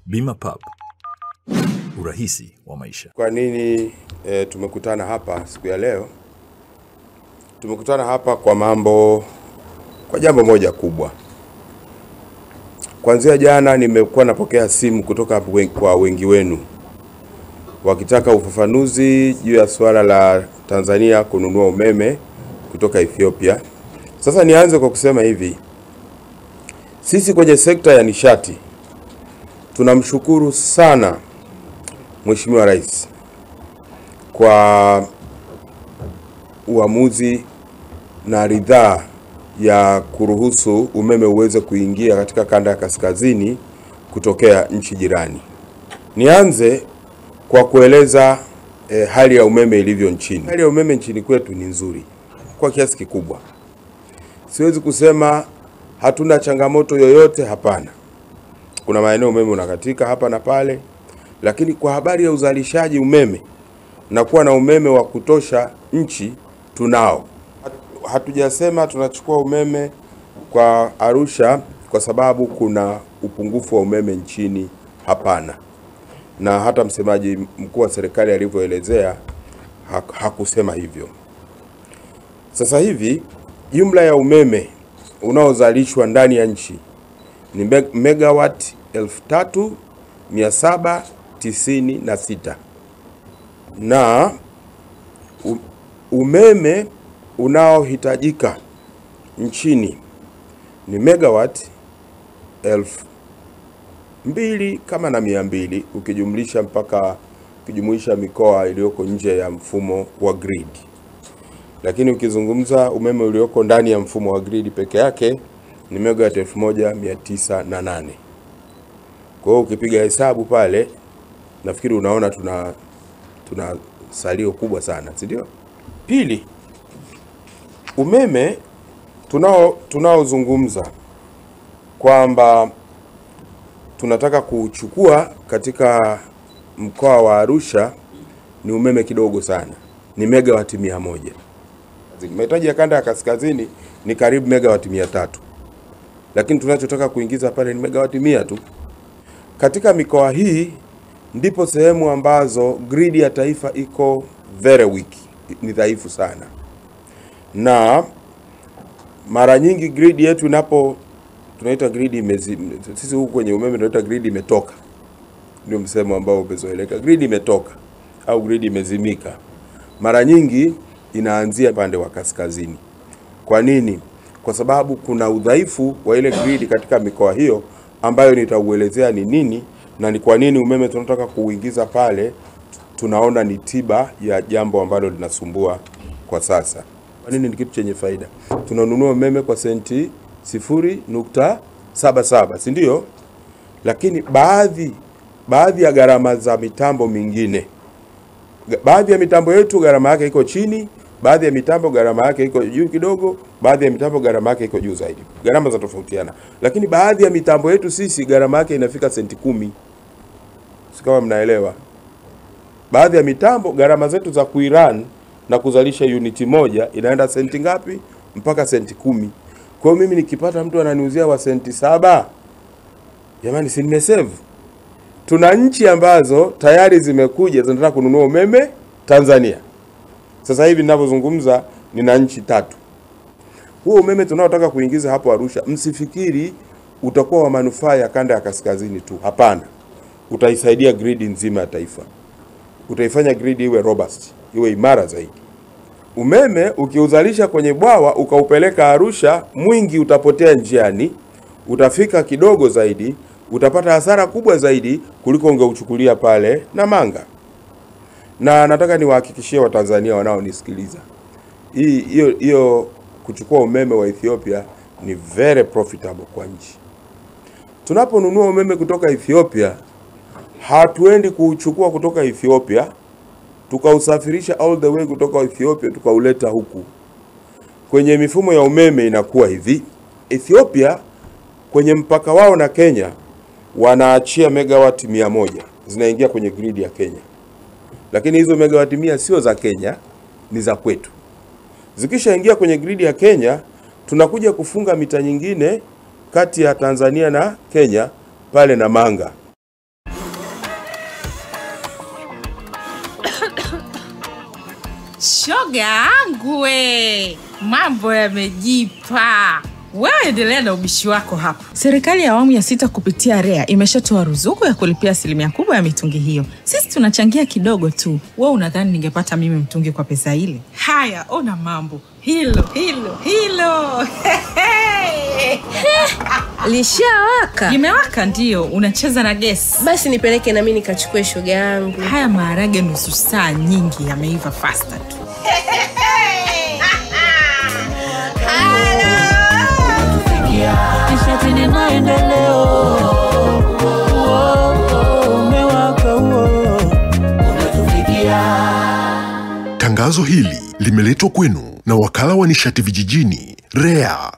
Bima Pub, urahisi wa maisha. Kwa nini tumekutana hapa siku ya leo? Tumekutana hapa kwa jambo moja kubwa. Kuanzia jana nimekuwa napokea simu kutoka kwa wengi wenu wakitaka ufafanuzi juu ya swala la Tanzania kununua umeme kutoka Ethiopia. Sasa nianze kwa kusema hivi. Sisi kwenye sekta ya nishati tunamshukuru sana Mheshimiwa Rais kwa uamuzi na ridhaa ya kuruhusu umeme uweze kuingia katika kanda ya kaskazini kutokea nchi jirani. Nianze kwa kueleza hali ya umeme ilivyo nchini. Hali ya umeme nchini kwetu ni nzuri kwa kiasi kikubwa. Siwezi kusema hatuna changamoto yoyote, hapana. Kuna maeneo umeme unakatika hapa na pale, lakini kwa habari ya uzalishaji umeme na kuwa na umeme wa kutosha nchi tunao. Hatujasema tunachukua umeme kwa Arusha kwa sababu kuna upungufu wa umeme nchini, hapana. Na hata msemaji mkuu wa serikali alivyoelezea hakusema hivyo. Sasa hivi jumla ya umeme unaozalishwa ndani ya nchi ni megawati 3796 na umeme unaohitajika nchini ni megawati 2200 ukijumlisha mikoa iliyoko nje ya mfumo wa grid. Lakini ukizungumza umeme ulioko ndani ya mfumo wa grid peke yake ni megawati 1908. Kwa hiyo ukipiga hesabu pale nafikiri unaona tuna salio kubwa sana, si ndio? Pili, umeme tunaozungumza kwamba tunataka kuchukua katika mkoa wa Arusha ni umeme kidogo sana, ni megawati 100. Mahitaji ya kanda ya kaskazini ni karibu megawati 300. Lakini tunachotaka kuingiza pale ni megawati 100 tu. Katika mikoa hii ndipo sehemu ambazo grid ya taifa iko very weak, ni dhaifu sana. Na mara nyingi grid yetu tunaita grid sisi huku kwenye umeme tunaita grid imetoka. Ndio msemo ambao umezoeleka, grid imetoka au grid imezimika. Mara nyingi inaanzia pande wa kaskazini. Kwa nini? Kwa sababu kuna udhaifu wa ile grid katika mikoa hiyo ambayo nitauelezea ni nini na ni kwa nini umeme tunataka kuuingiza pale. Tunaona ni tiba ya jambo ambalo linasumbua kwa sasa. Kwa nini? Ni kitu chenye faida. Tunanunua umeme kwa senti 0.77, si ndio? Lakini baadhi ya gharama za mitambo mingine, baadhi ya mitambo yetu gharama yake iko chini, baadhi ya mitambo gharama yake iko juu kidogo, baadhi ya mitambo gharama yake iko juu zaidi. Gharama za tofautiana. Lakini baadhi ya mitambo yetu sisi gharama yake inafika senti 10. Si kama mnaelewa. Baadhi ya mitambo gharama zetu za kuirun na kuzalisha uniti moja inaenda senti ngapi? Mpaka senti 10. Kwa hiyo mimi nikipata mtu ananiuzia wa senti 7, jamani, si nimesave? Tuna nchi ambazo tayari zimekuja zinataka kununua umeme Tanzania. Sasa hivi ninapozungumza nina nchi 3. Huo umeme tunaotaka kuingiza hapo Arusha, msifikiri utakuwa wa manufaa ya kanda ya kaskazini tu. Hapana. Utaisaidia grid nzima ya taifa. Utaifanya grid iwe robust, iwe imara zaidi. Umeme ukiuzalisha kwenye bwawa ukaupeleka Arusha, mwingi utapotea njiani, utafika kidogo zaidi, utapata hasara kubwa zaidi kuliko ungeuchukulia pale Namanga. Na nataka niwahakikishie Watanzania wanaonisikiliza, hiyo kuchukua umeme wa Ethiopia ni very profitable kwa nchi. Tunaponunua umeme kutoka Ethiopia, hatuendi kuuchukua kutoka Ethiopia tukausafirisha all the way kutoka Ethiopia tukauleta huku. Kwenye mifumo ya umeme inakuwa hivi. Ethiopia kwenye mpaka wao na Kenya wanaachia megawati 100 zinaingia kwenye grid ya Kenya. Lakini hizo megawati 100 sio za Kenya, ni za kwetu. Zikishaingia kwenye grid ya Kenya, tunakuja kufunga mita nyingine kati ya Tanzania na Kenya pale Namanga. Shoga yangu we, mambo yamejipa. Wewe endelea na ubishi wako hapa. Serikali ya awamu ya 6 kupitia REA imeshatoa ruzuku ya kulipia asilimia kubwa ya mitungi hiyo. Sisi tunachangia kidogo tu. Wewe unadhani ningepata mimi mtungi kwa pesa ile? Haya, ona mambo. Hilo. Lishawaka. Limewaka ndio, unacheza na gesi. Basi nipeleke na mimi nikachukue shoga yangu. Haya maharage nusu saa nyingi yameiva faster tu. Nishati ni maendeleo. Umewaka unatufikia. Tangazo hili limeletwa kwenu na Wakala wa Nishati Vijijini, REA.